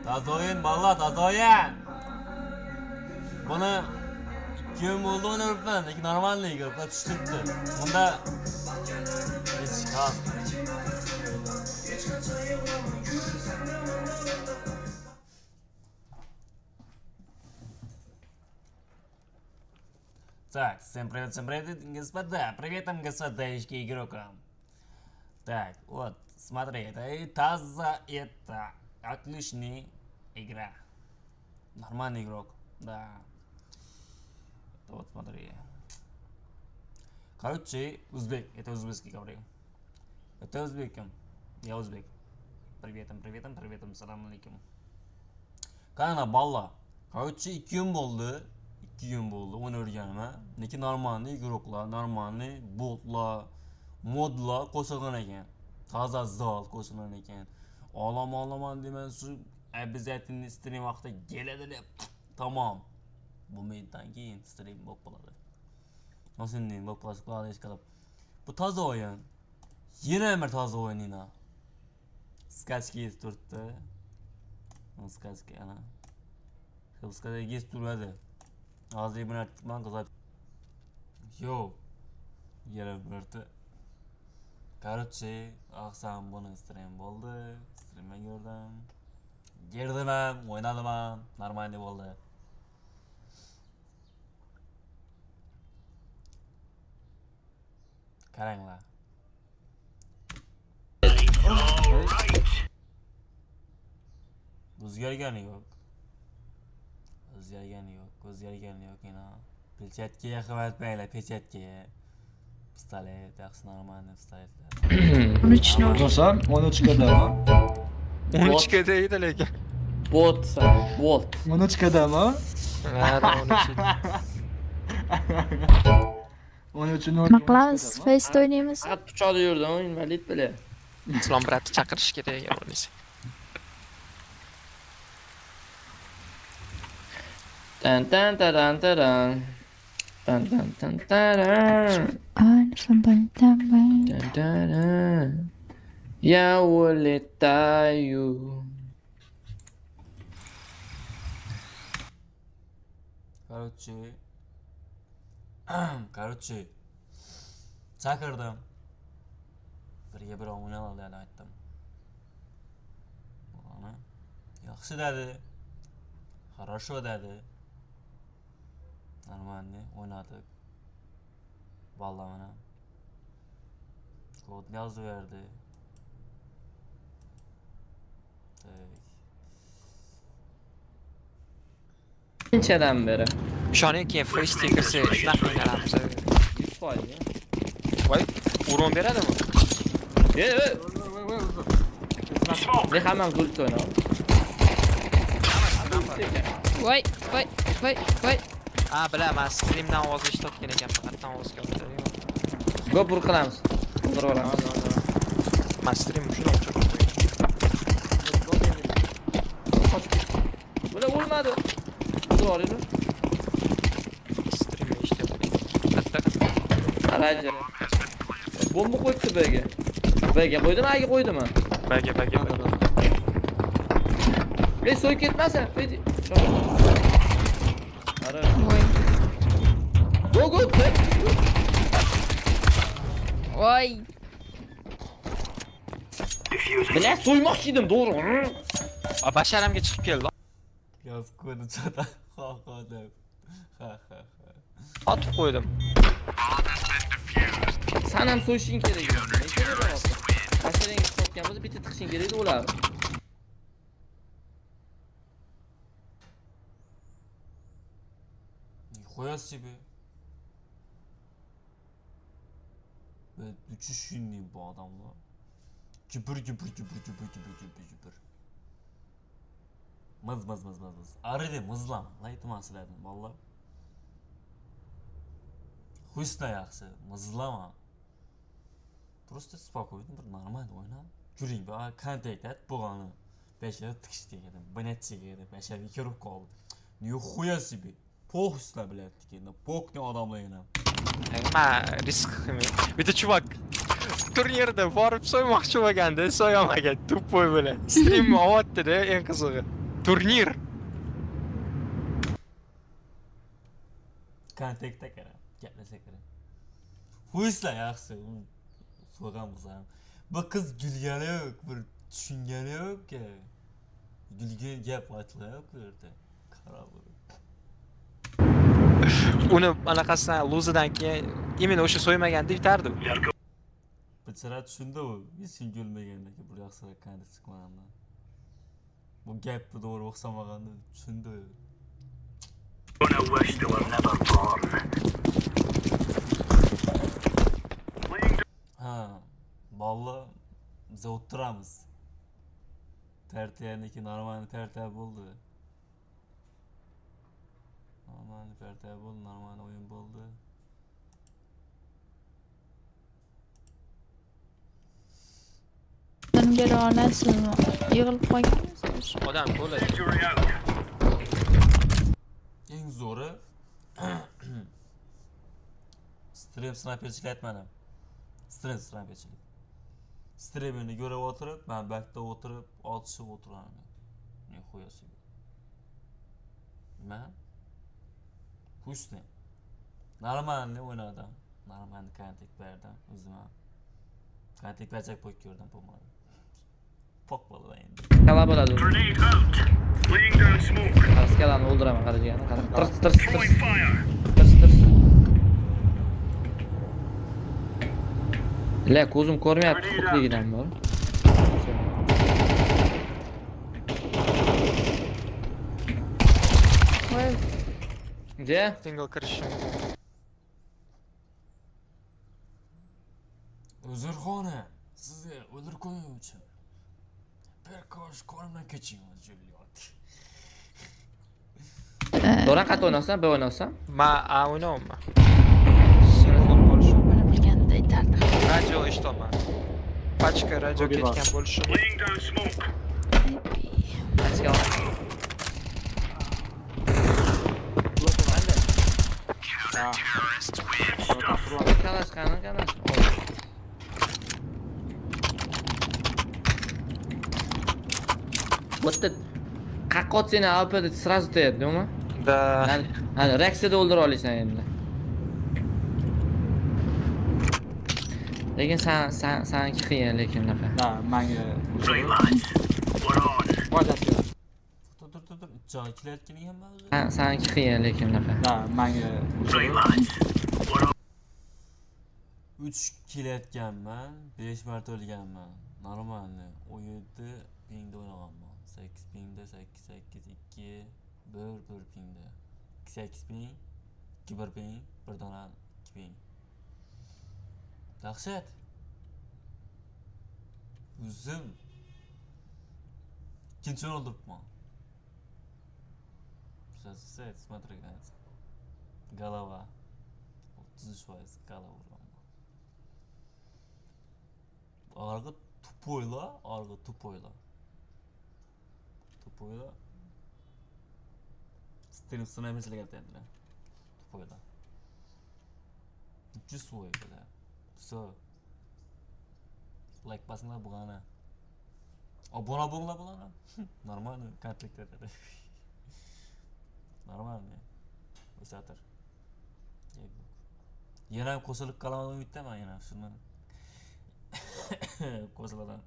Tazoyin balla tazoyin. Buni kim bo'ldi o'ynayapman, lekin normalniy gaplar tushibdi. Bunda hech xavf. Так, всем привет, господа. Приветом, господаечки игрокам. Так, вот, смотри, это Таза, это отличная игра. Нормальный игрок, да. Вот, смотри. Короче, узбек, это узбекский говорю. Это узбеком, я узбек. Приветом, салам алейкум. Kana balla. Короче, 2 gün oldu. 2 gün oldu onu o'rganma. Lekin normalniy игрокlar, normalniy botlar, modlar qo'shilgan ekan. Toza zal qo'shilgan ekan. Olaman deman shu обязательно stream vaqti keladi deb. Tamam. Bu mendan keyin stream bo'lib qoladi. Nasıl diyeyim, bu plastiklar iş qilib. Bu toza o'yin. Yana bir toza o'yinina. Skachka turibdi. Skachka ana. Skachka yez turadi. Hozir buni aytibman qizab. Yo. Yana birta. Короче, aqsam buni stream bo'ldi. Streamga ko'rdim. Girdim ham, o'ynadim ham, normalniy bo'ldi. Qaranglar. O'zgargani yo'q. O'zgargani yo'q yana. Pechatga yaqin aytmanglar, pechatga. Pistolet, yaxshi normalniy pistoletlar. 13 nol. Dostlar 13 kadar. 13 deydi lekin. Bot. 13 kadar. Mara 13. 13 Nima qilamiz? Face o'ynaymiz. Faqat pichoqda yurdim, invalid bile. Islom bratni chaqirish kerak ekan o'ynaysa. Tan tan taran taran. Tan tan tan taran. Anasam ben. Tan taran. Я улетаю. Короче, chaqirdim. Birga bir o'ynaylik aytdim. Ana, yaxshi dedi. Хорошо dedi. Normalniy o'ynadik. Vallahi mana. Kod yozib berdi. Qanchadan beri? Shundan keyin free stickersi shunaqa o'ynayapmiz. 100%. Voy, urun beradimi? Ne hamam zulk o'yna. Voy. Ha, bilaman, streamdan ovoz eshitayotgan ekan, faqatdan ovoz keladi. Gopur qilamiz. Qildirib olamiz. Men stream shuni ochib. Bula o'lmadi. To'g'ri. Stream eshityapman. Katta. Qaraychi. Bomba qo'yibdi Bga. Bga qo'ydimi, A'ga qo'ydimi? Baga. Ey, so'yib ketmasin. Ara. Voy. Go. Voy. Bilan so'ymoqchi edim, to'g'ri. Basharamga chiqib keldi. Yoz ko'rdi chata. Ha deb. Ha. Otib qo'ydim. Sen ham so'yishing kerak edi. Ne kerak bor? Mashalangiz sotganmiz, bitta tiqishing kerak edi ular. Nихуя себе. Ben uçuşunluyum bu adamla. Cübür. Mız. Arada mızlan. Laytım asıladım valla. Hüsna yaxşı. Mızlama. Просто спокойно, bir normal oyna. Juring ba kontakt et bo'lgani. 5 tikish degan. Binetchiga edi. 5 kirib qoldi. Nихуя себе. Pohusla bilet ekan. Pok ne adamlar yana. Ma risk qilmayman. Bitta chuvak turnirda borib so'ymoqchi bo'lganda so'yamagan, tuppoy bilan. Stream o'tdi-da, eng qizig'i. Turnir. Kontaktda kerak. Gaplashsak kerak. Qo'ysizlar yaxshi. So'g'amiz ham. Bu qiz gulgani yo'q, bir tushungani yo'q. Gulgan gap aytlar yo'q bu yerda. Qara bu. Uni anaqasidan luzidan keyin imенно o'sha so'ymaganda yutardi. Bichara tushundi u. Hech kim gulmaganda bir yaxshiroq kontak chiqmaganda. Bu gapni to'g'ri o'xshamaganda tushundi u. Ha, balla biz o'tiramiz. Partiyaniki normal partiya bo'ldi. Normal partiya bo'ldi, normal o'yin bo'ldi. Sen geri olasizmi? Yig'ilib qolganmisiz? Odam bo'ladi. Eng zo'ri stream snaperchilik aytmadim. Stream snaperchilik. Streamini ko'rib o'tirib, men bakda o'tirib, otishib o'tiraman. Ne qo'yasiz? Men Husni. Normalni o'ynadim. Normalni kontak berdim o'zim. Kontak berjak pok ko'rdim bo'lmadi. Pok bo'ldi endi. Kala bo'ladi. Askalani o'ldiraman qarajagani. Tirs. La ko'zim ko'rmayapti qutlligidan bor. Voy, Je? Single kirish. Uzurxona, sizga o'ldirib qo'ying uchun. Bir kosh qo'limdan keching, Juliet. To'g'ri qat o'ynasam, bir o'ynasam. Ma o'ynayapman. Single bo'lishi. mana bilganida aytardim. Radio eshitaman. Pachka radio ketgan bo'lishi. Askal. Kalash qani. Bitta qaqqot seni alpada сразу tayyordi, nima? Da. Hani reaksiyada o'ldira olasan endi. Lekin sanki qiyin lekin unaqa. Ha, menga foydasi yo'q. Tur. Joy kelayotganing ham bor. Sanki qiyin lekin unaqa. Ha, menga 3 kelayotganman, 5 marta o'lganman. Normalni. O yerda pingda o'ynaganman. 8 pingda, 8 2 1 pingda. 8 ping, 2 1 ping, 1 dona 2 ping. Dahshat. O'zim ikkinchi o'ldiribman. Сейчас смотри, голова 30% голова. Argı tupuyla. Stream sınavımızla geldiler. Tupuyla. 300 soy böyle. So. Like basınlar bulana. Abone bulana. Normal mi? Kontaklar dedi. Normal mi? O'satır. Yana qo'shilib qolaman umiddaman yana shundan. Qo'shiladan.